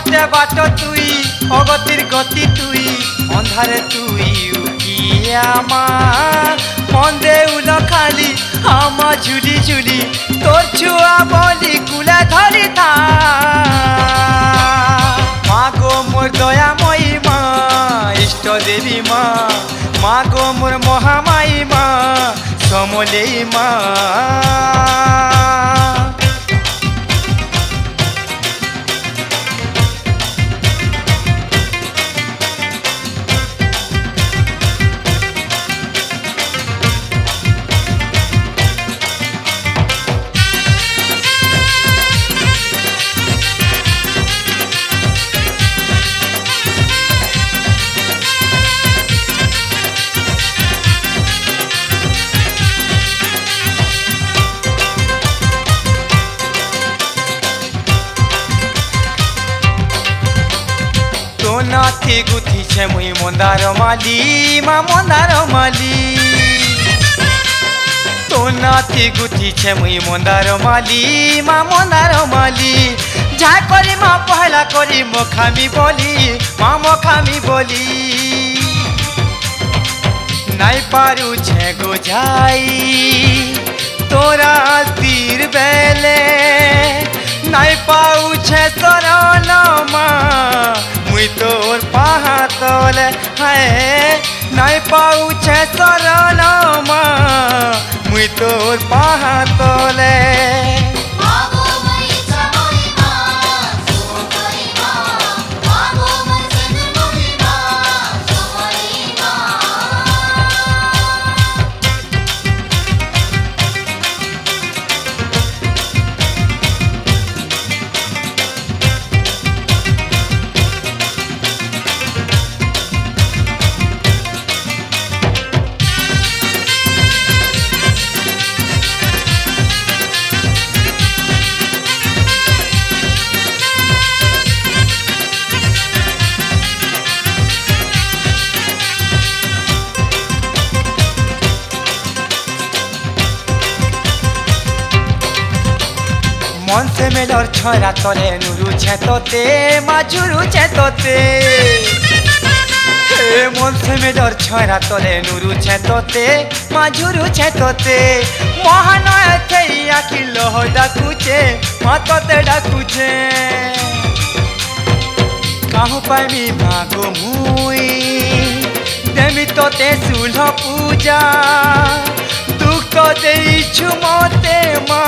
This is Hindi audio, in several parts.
অবাটে বাট তুই অগতির গতি তুই অন্ধারে তুই উকিয়া মা মন দেউল খালি আমা ঝুলি ঝুলি তোর ছুয়া বলি কুলে ধরি থা মা গো মোর দয়াময়ী মা ইষ্ট দেবী মা মা গো মোর মহামায়ী মা সমলেই মা নাথি গুথিছে মুই মন্দার মালি মা মন্দার মালি তো নাথি গুথিছে মুই মন্দার মালি মা মন্দার মালি যা করি মা পহলা করি মখামি বলি মা মখামি বলি নাই পারুছে গো যাই তোরা তীর বেলে নাই পাউছে শরণ মা মুই তোর পাহাতলে হায় নাই পাউছে শরণ মা মুই তোর পাহাতলে मन से मेलर छोरा तले नुरु छेतोते माजुरु छेतोते मन से मेलर छोरा तले नुरु छेतोते माजुरु छेतोते महानय थई आखिल हो डाकुचे मातोते डाकुचे काहु पाइमी मागो मुई देमी तोते सुलह पूजा दुख तो देइछु मते मा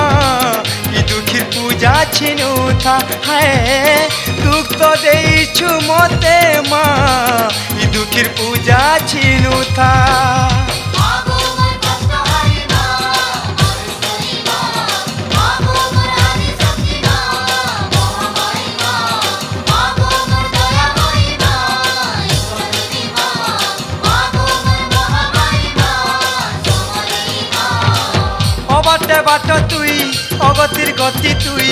दुखीर पूजा छिनु था है दुख तो देइछु मते मा दुखीर पूजा छिनु था অবাটে বাট তুই অগতির গতি তুই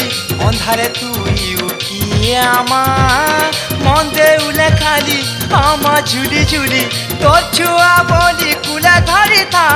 অন্ধারে তুই উকিয়া মা মন দেউলে খালি আমা ঝুলি ঝুলি তোর ছুয়া বলি কুলে ধরি থা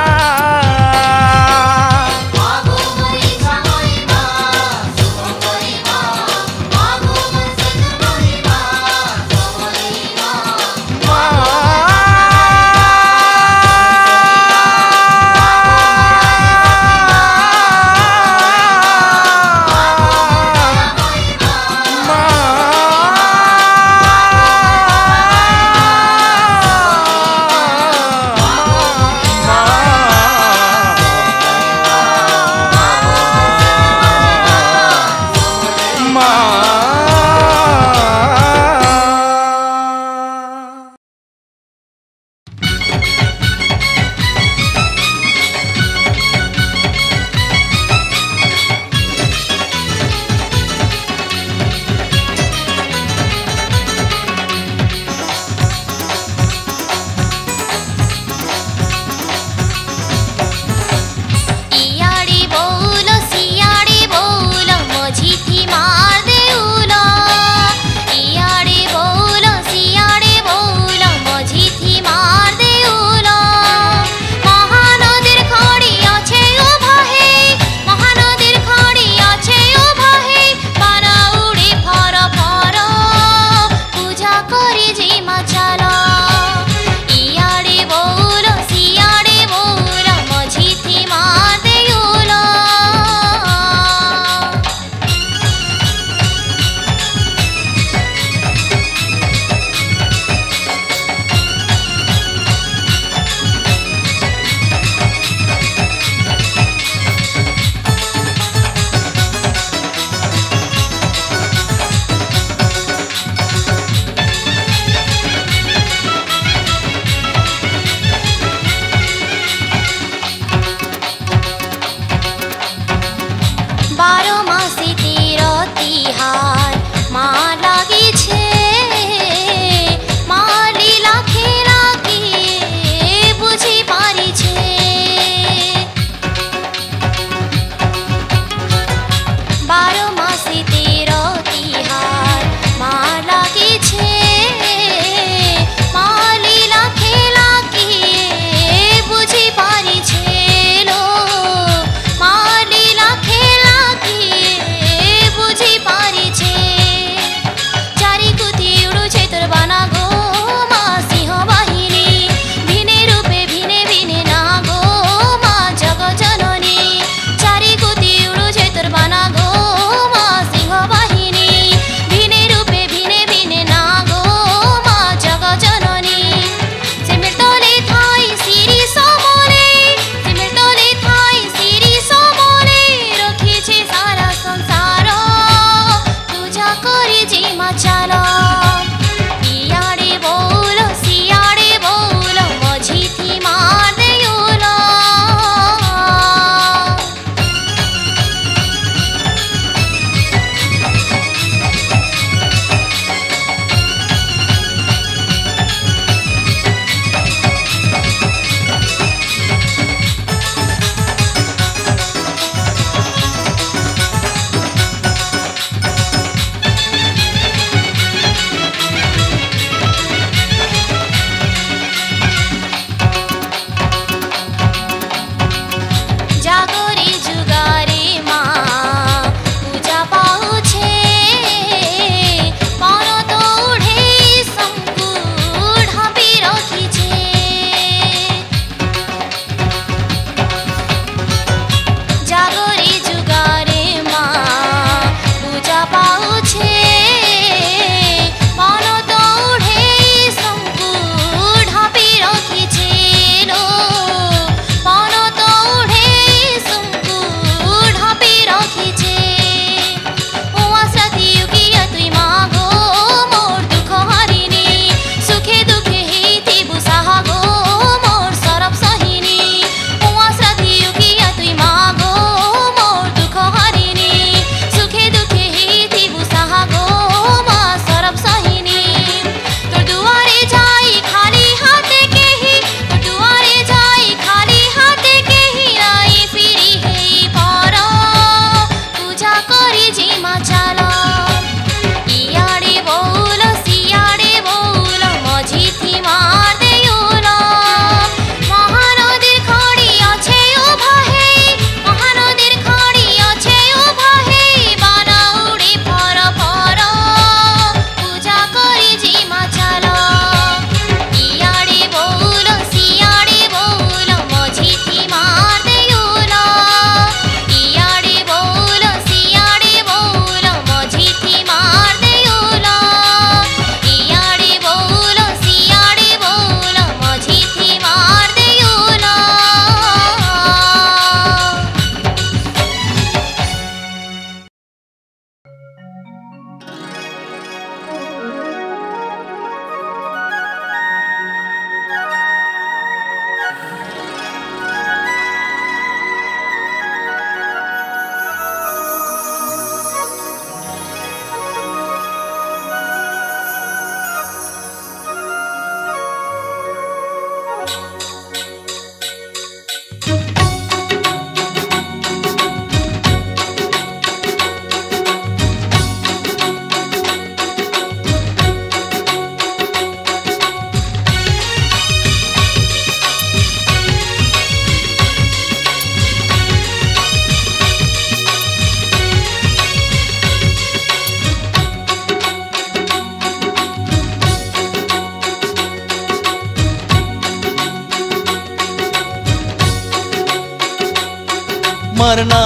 মারনা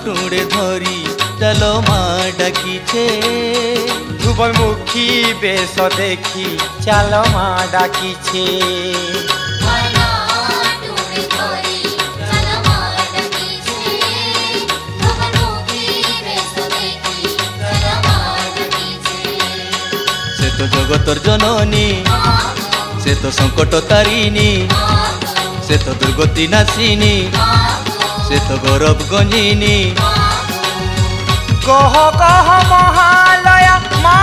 টুড়ে ধরি চলো মা ডাকিছে ধ্রুবমুখী বেশ দেখি চাল মা ডাকিছে সে তো জগতর জননী সে তো সংকট তারিণী সে তো দুর্গতি নাশিনী সে তো গৌরব গঞ্জিনী কহ কহ মহালয়া মা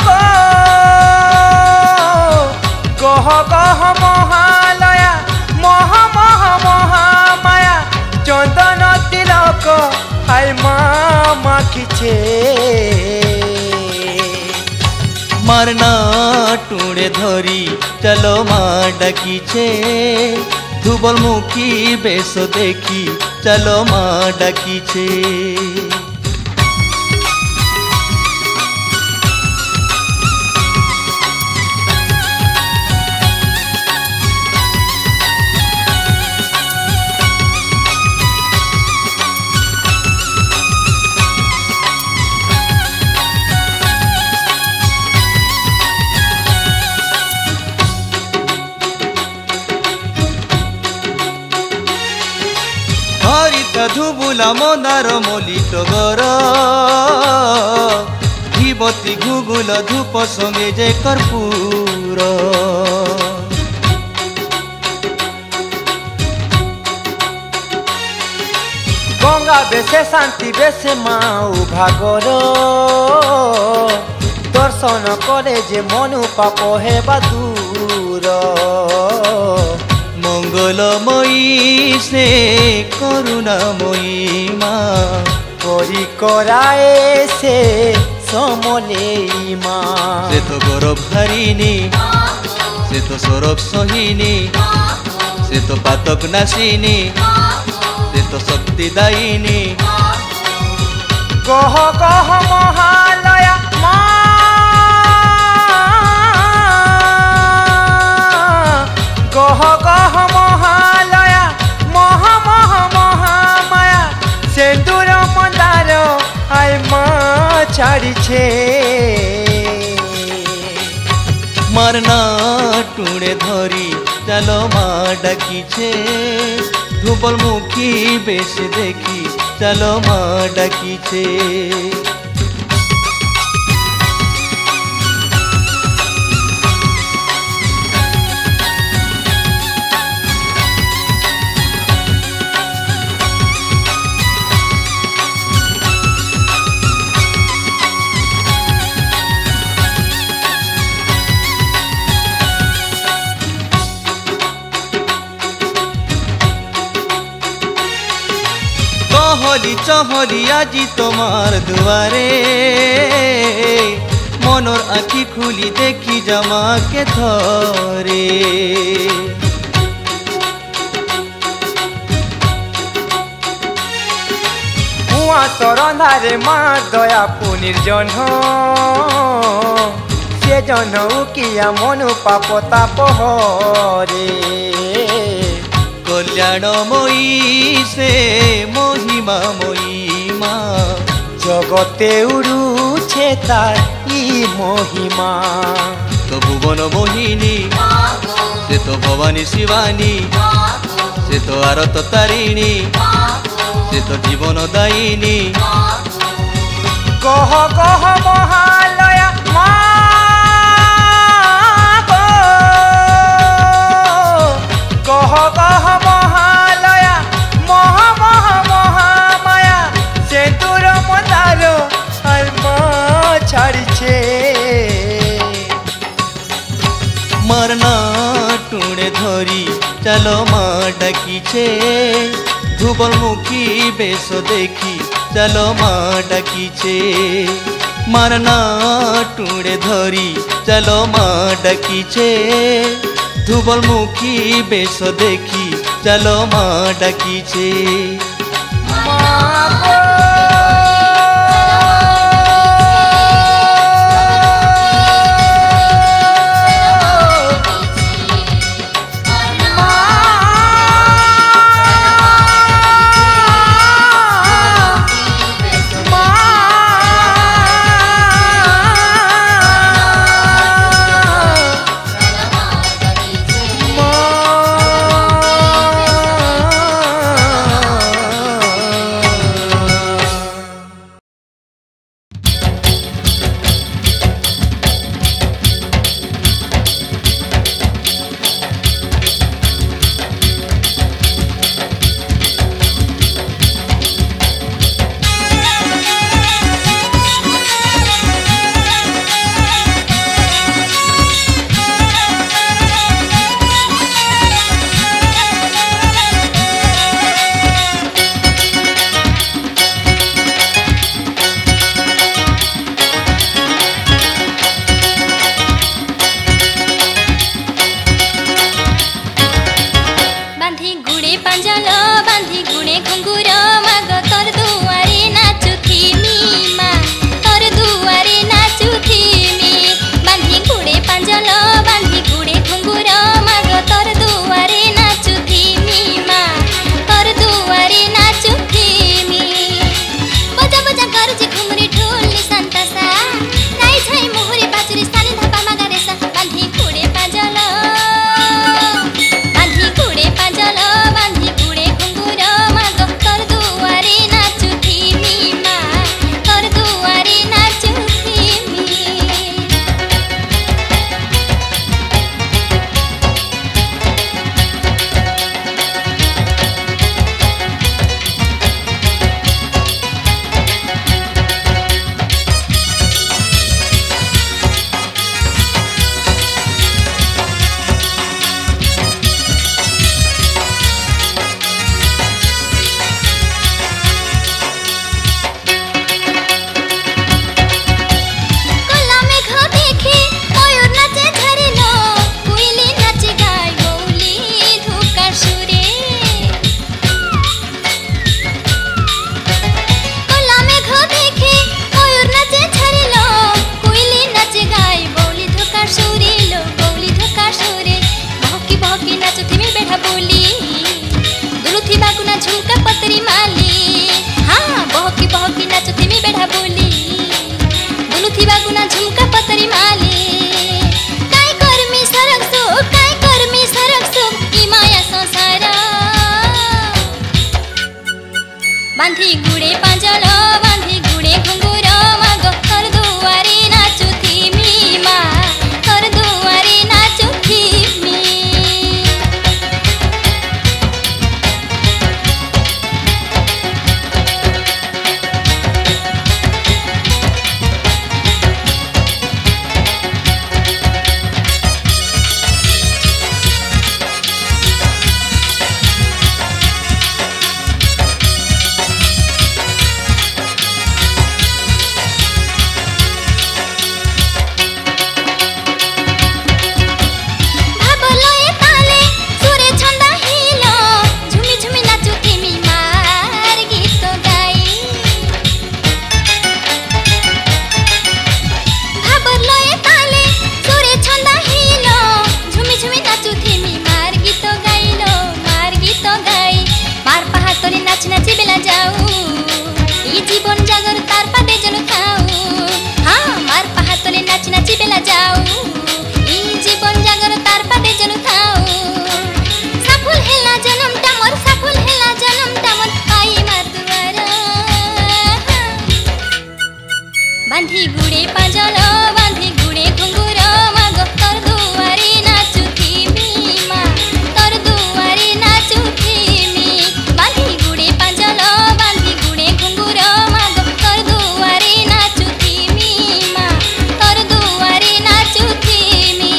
গো। কহ কহ মহালয়া মহা মহা মহামায়া চন্দন তিলক হাই মা মাখিছে মারনা টুড়ে ধরি চলো মা ডাকিছে ধুবল মুখী বেশ দেখি চলো মা ডাকিছে ধুবুলা মন্দার মলি টগর ঘিবতী ঘুগুল ধূপ সঙ্গে যে কর্পূর গঙ্গা বেশে শান্তি বেশে মা উভাগর দর্শন করে যে মনু পাপ হেবা দূর মঙ্গলময়ী সে করুণাময়ী মা করি করায় সে সমলেই মা সে তো গৌরব হারিণী সে তো সৌরভ সহিনী সে তো পাতক নাশিনী সে তো শক্তিদায়িনী কহ কহ মহালয়া মা কহ কহ মহালয়া মহা মহা মহামায়া সেন্দুর মন্দার আই মা ছাড়িছে মারনা টুড়ে ধরি চলো মা ডাকিছে ধুবল মুখী বেশ দেখি চলো মা ডাকিছে চহলি চহলি আজি তোমার দুয়ারে মনর আঁখি খুলি দেখি জামাকে ধরে কুয়া তরন্ধারে মা দয়া পুনির জন্ম সে জন্ম উকিয়া মনু পাপ তাপ হরে কল্যাণময়ী সে মহিমাময়ী মা জগতে উড়ুছে তার ই মহিমা তো ভুবন মোহিনী সে তো ভবানী শিবানী সে তো আরত তারিণী সে তো জীবন দায়িনী কহ কহ মহালয়া মা গো। কহ কহ মহালয়া মহা মহা মহামায়া সেতুর মন্দার আর মা ছাড়িছে মারনা টুড়ে ধরি চলো মা ডাকিছে ধুবল মুখী বেশ দেখি চলো মা ডাকিছে মারনা টুড়ে ধরি চলো মা ডাকিছে ধুবল মুখী বেশ দেখি চলো মা ডাকিছে মা গো। মা पिंधिथिबा गुना झुमका पतरी माले काय कर्मी सरक सो ई माया संसार बांधी गुड़े पांजल बांधी गुड़े घुंगुर मागो कर दुआरे नाचुथी मी मा कर दुआरे नाचुथी मी नाची बेला जाऊ ई जीवन जागर तार पादे जनु खाऊ हाँ मार पहातले नाची नाची बेला जाऊ ई जीवन जागर तार पादे जनु खाऊ सफल हेला जन्म टामर आई मार दुआर बांधी गुड़े पांजल बांधी गुड़े घुंगुर मागो कर दुआरे नाचुथी मी मा कर दुआरे नाचुथी मी बांधी गुड़े पांजल बांधी गुड़े घुंगुर मागो कर दुआरे नाचुथी मी मा कर दुआरे नाचुथी मी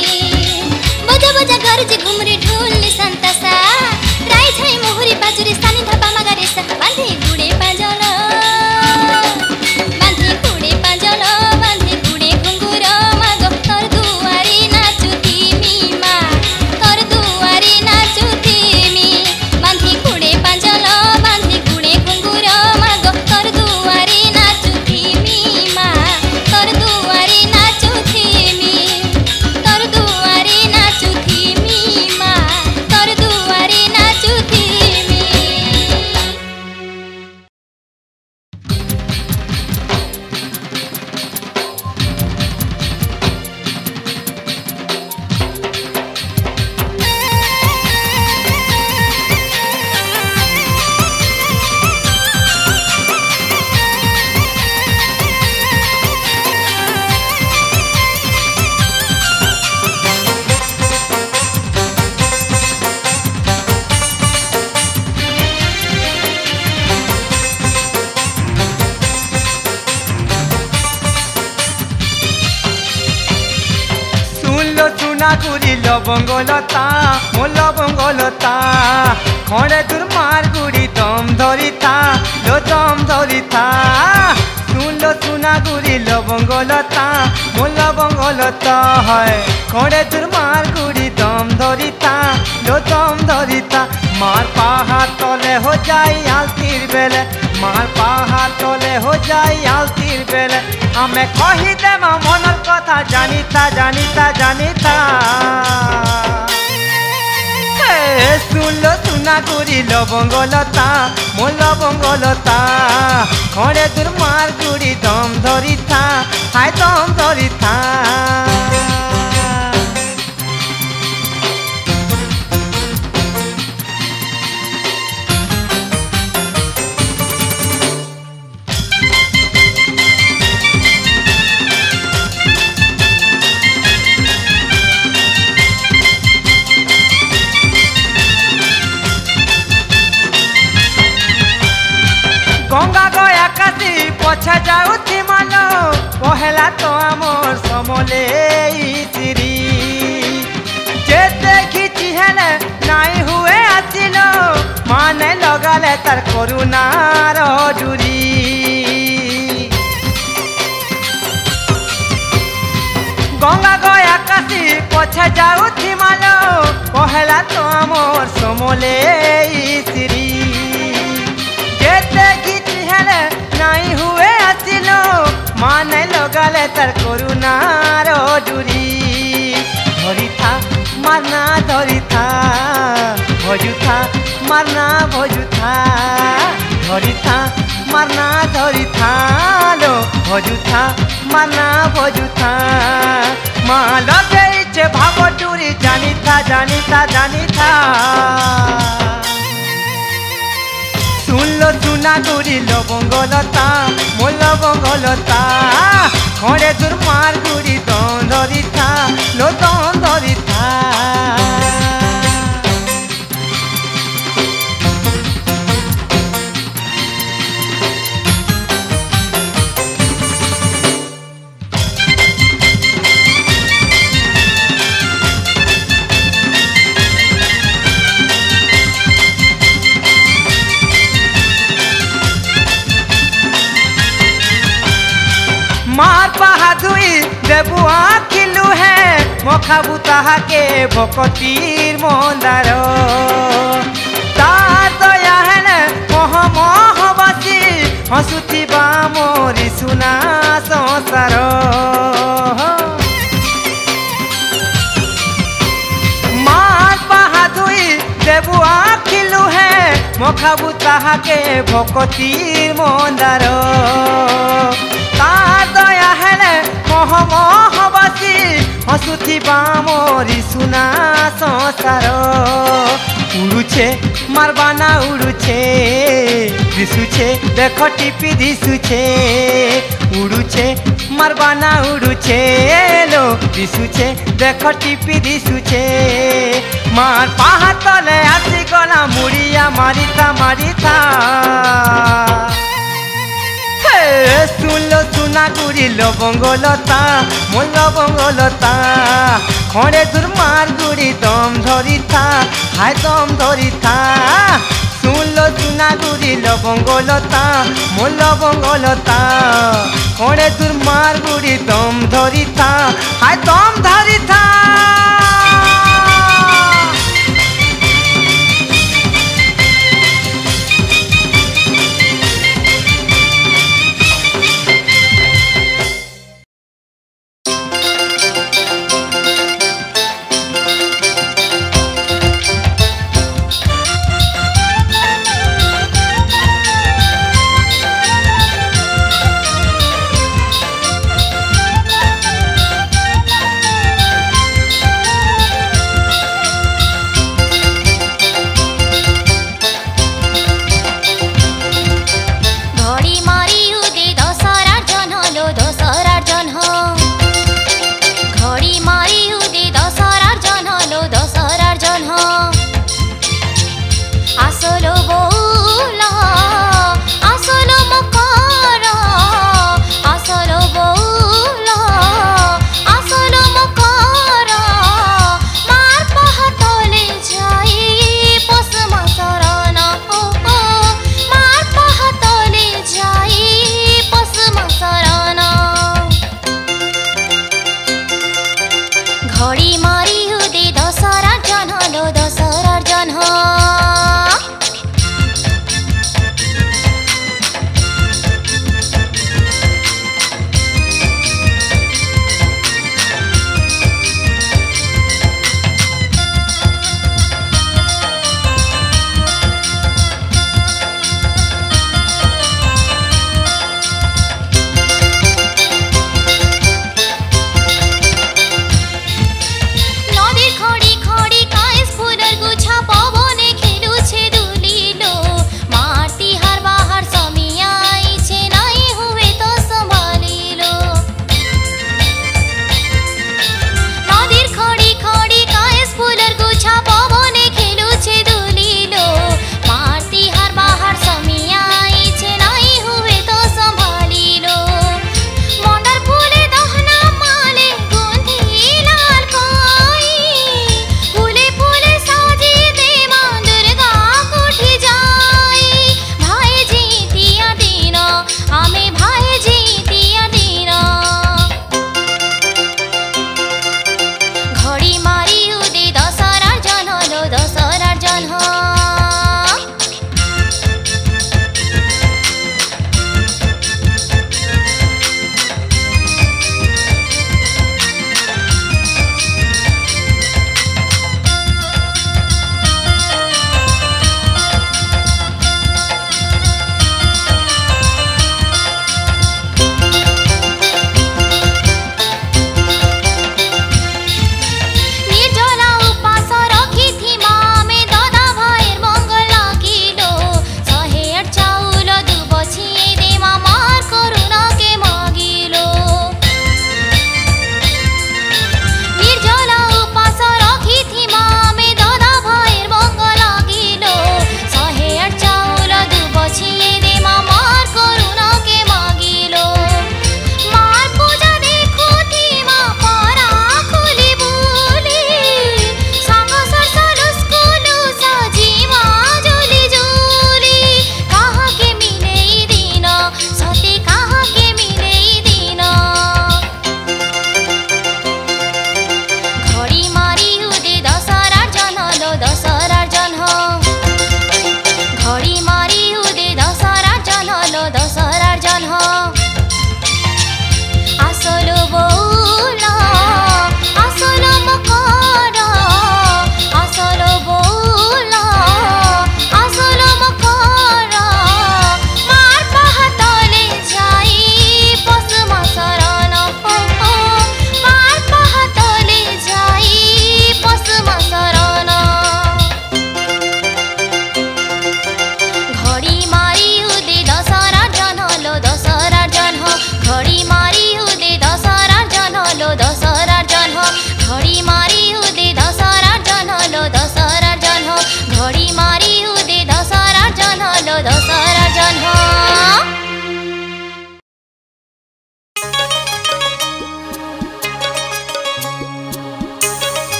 बजा बजा घर जे घुमरी ढोल संतसा राई छाई मोहरी बाजुरी सानी धपा मगारे सा बांधी गुड़े पांजल बांधी गुड़े पांजल बांधी गुड़े घुंगुर मागो कर दुआरे नाचुथी मी मा कर दुआरे नाचुथी मी बांधी गुड़े पांजल बांधी गुड़े घुंगुर मागो कर दुआरे नाचुथी मी मा कर दुआरे नाचुथी मी कर दुआरे नाचुथी मी मा कर दुआरे नाचुथी मी শুনলো চুনা গুড়ি লবঙ্গলতা মো লবঙ্গলতা খড়ে তোর মার গুড়ি দম ধরিতা লো দম ধরিতা শুনলো চুনা গুড়ি লবঙ্গলতা মো লবঙ্গলতা হয় খড়ে তোর মার গুড়ি দম ধরিতা লো দম ধরিতা মার পাহা তলে হো যাই আলতির বেলে মার পাহা তলে হো যাই আলতির বেলে আমি কহি দেবা মনের কথা জানিতা জানিতা জানিতা শুনলো চুনা গুড়ি লবঙ্গলতা মো লবঙ্গলতা খড়ে তোর মার গুড়ি দম ধরিতা হায় দম ধরিতা गंगा गया काशी पछा जाऊथी मानो पहला तो आमर समले श्री जे देखी हेले नाई हुए आसिलो माने लगाले तार करुणार जुरी गंगा गया काशी पछा जाऊथी मानो पहला तो आमर समले श्री नाई हुए आसिलो माने लगाले तार करुणार जुरी धरिथा मारना धरिथा भजुथा मारना भजुथा धरिथा मारना धरिथा लो ভজুথা মানা ভজুথা মা লগাইছে ভাব ডুরি জানিথা জানিথা জানিথা শুনলো চুনা গুড়ি লবঙ্গলতা মো লবঙ্গলতা খড়ে তোর মার গুড়ি দন ধরিথা লো দন ধরিথা मार बहादुरी देबु आखिलु है मखाबु ताहाके भकतीर मंदार तार दया है मोह मोहबासी हसुथिबा मोरी सुना संसार मार बहादुरी देबु आखिलु है मखाबु ताहाके भकतीर मंदार तार दया हेले मोह मोहबासी हसुथिबा मोरी सुना संसार उड़ुछे मारबाना उड़ुछे दिशुछे देख टिपी दिशुछे उड़ुछे मारबाना उड़ुछे लो दिशुछे देख टिपी दिशुछे मार पाहा तले आसी गला मुड़िया मारिता मारिता শুনলো চুনা গুড়ি লবঙ্গলতা মো লবঙ্গলতা খড়ে তোর মার গুড়ি দম ধরিথা হায় দম ধরিথা শুনলো চুনা গুড়ি লবঙ্গলতা মো লবঙ্গলতা খড়ে তোর মার গুড়ি দম ধরিথা হায় দম ধরিথা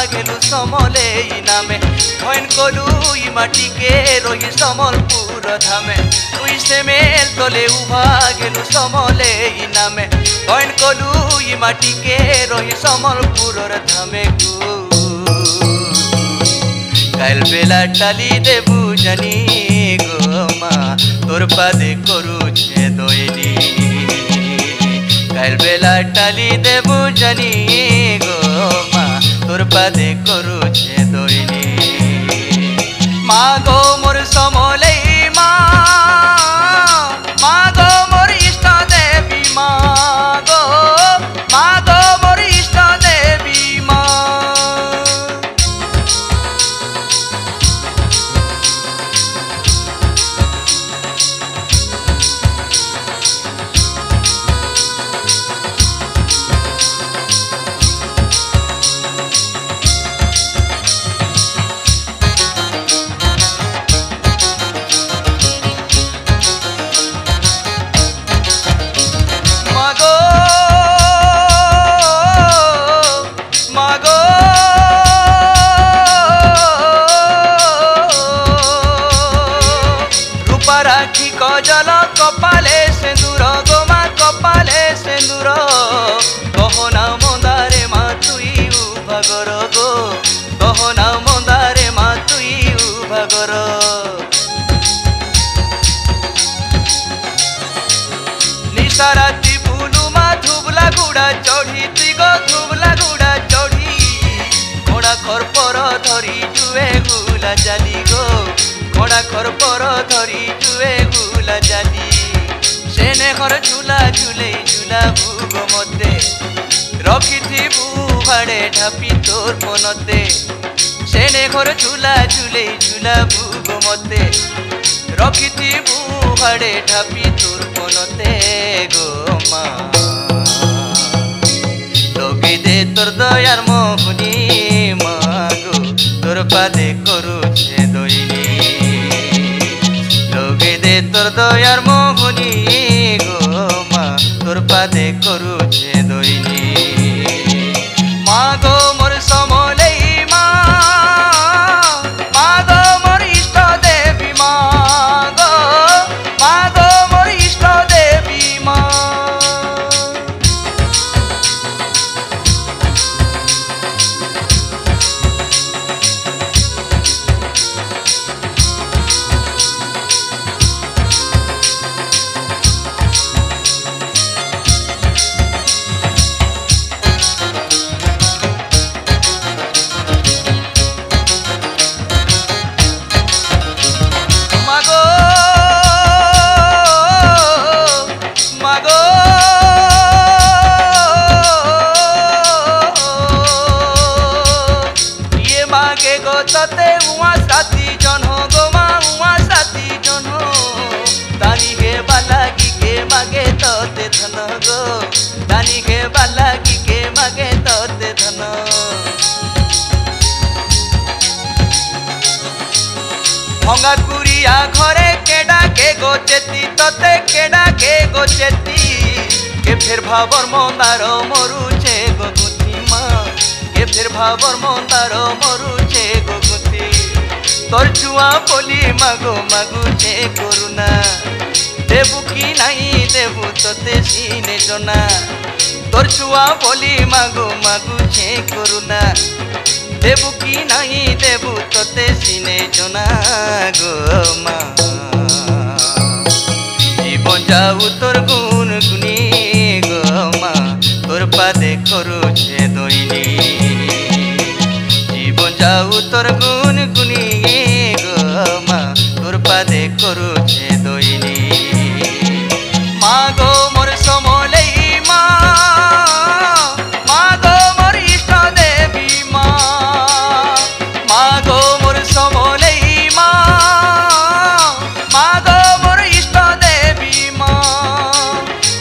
घेलु समले नामे भयन कलु इ माटी के रही समलपुर धामे तुई से मेल तले उभा घेलु समले नामे भयन कलु इ माटी के रही समलपुर धामे को काल बेला टाली देबु जानी गो मा तोर पादे करू छे दोइनी काल बेला टाली देबु जानी गो मा तोर पादे करू छे दोइनी मा गो मोर समले मा गो मोर इष्ट देवी मा गो मोर इष्ट देवी मा राखी कजल कपाले सिंदूर गोमा कपाले सिंदूर गहना मंदारे मा तुई उभागर गो गहना मंदारे मा तुई उभागर निशा राती बुलू मा धुबला गुड़ा चढ़ी तिग धुबला गुड़ा चढ़ी घोड़ा खरपर धरी जुए गुला जाली गो घोड़ा खरपर धरी जुए गुला जाली सेने घर झूला झूले झूला भूग मते रखी भाड़े ढापी तोर मनते सेने घर झूला झूले झूला भूग मते रखी भाड़े ढापी तोर मनते गो मा लगे दे तोर दयार मोहनी मा गो तोर पादे करू छे दोइनी लगे दे तोर दयार मोहनी गो मा तोर पादे करू छे दोइनी मा गो मोर समले मा गो मोर इष्ट देवी मा गो मोर इष्ट देवी मा तते उहाँ साथी जन हो गोमा उहाँ साथी जन हो दानी के बालागी के मागे तते धन गो दानी के बालागी के मागे तते धन भंगा कुरिया घरे केडा के गोचेती तते केडा के गोचेती के फिर भाबर मंदार मरुचे गोगुती मा के फिर भाबर मंदार मरुचे गोगुती तोर छुआ बोली मागो मागुचे करुणा देबु कि नहीं देबु तते सीने जना तोर छुआ बोली मागो मागुचे करुणा देबु कि नहीं देबु तते सीने जना गो मा जीवन जाऊ तोर गुन गुनी गो मा तोर पादे करू छे दोइनी जीवन जाऊ तोर गुन गुनी गो मा तोर पादे करू छे दोइनी मा गो मोर समले मा गो मोर इष्ट देवी मा गो मोर समले मा गो मोर इष्ट देवी मा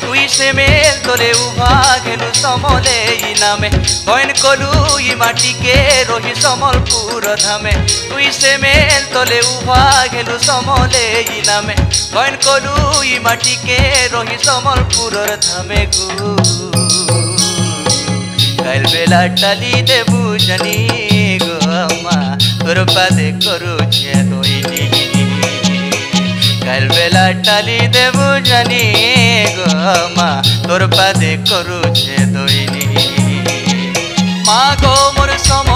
तुई से मेल तोले उभा घेलु समले नामे बयन कलु इ माटी के रही समलपुर धामे तुई से मेल तले उभा घेलु समले नामे बयन कलु इ माटी के रही समलपुर धामे गो কাল বেলা টালি দেবু জানি গো আমা তোর পাদে করুছে দইনি কাল বেলা টালি দেবু জানি গো আমা তোর পাদে করুছে দইনি মা গো মোর সম